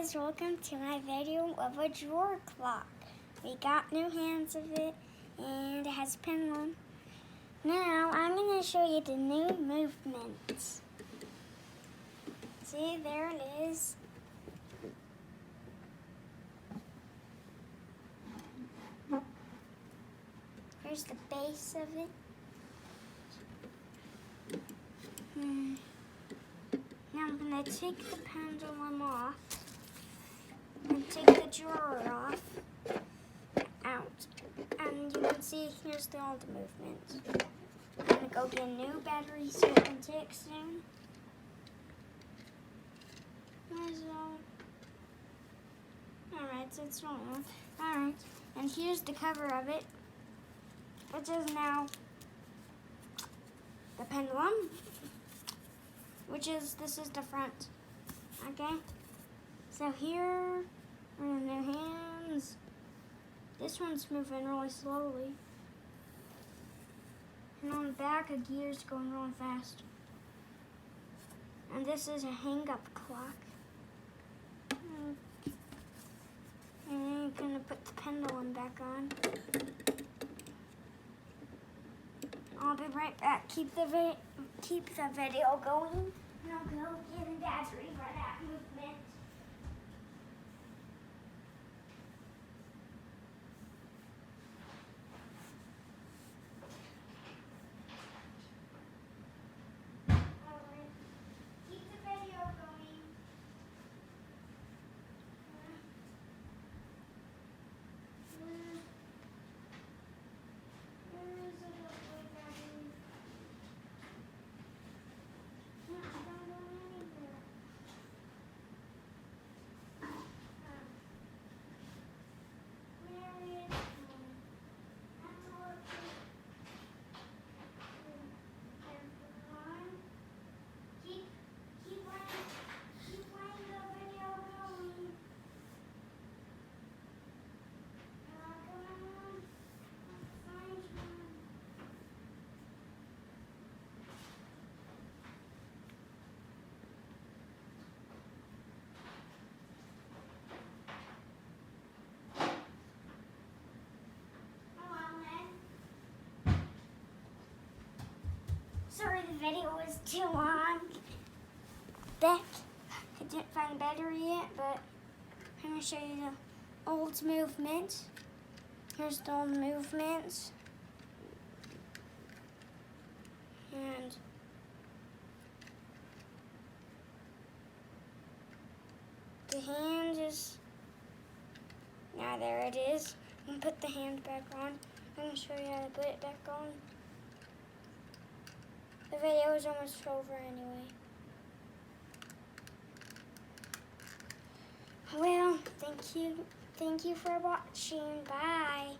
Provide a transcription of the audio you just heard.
guys, welcome to my video of a drawer clock. We got new hands of it and it has a pendulum. Now I'm going to show you the new movements. See, there it is. Here's the base of it. Now I'm going to take the pendulum off and take the drawer off, out. And you can see here's all the movements. I'm going to go get a new battery so it can take soon. Alright, so it's on. Alright, and here's the cover of it. It is now the pendulum, this is the front. Okay, so here are the new hands. This one's moving really slowly. And on the back, a gear's going really fast. And this is a hang-up clock. And then you're gonna put the pendulum back on. I'll be right back. Keep the video going. And I'll go get a battery for that movement. Alright. Keep the video going. Sorry, the video was too long. I didn't find the battery yet, but I'm going to show you the old movement. Here's the old movements. And the hand is, now there it is. I'm going to put the hand back on. I'm going to show you how to put it back on. The video is almost over anyway. Well, thank you for watching. Bye.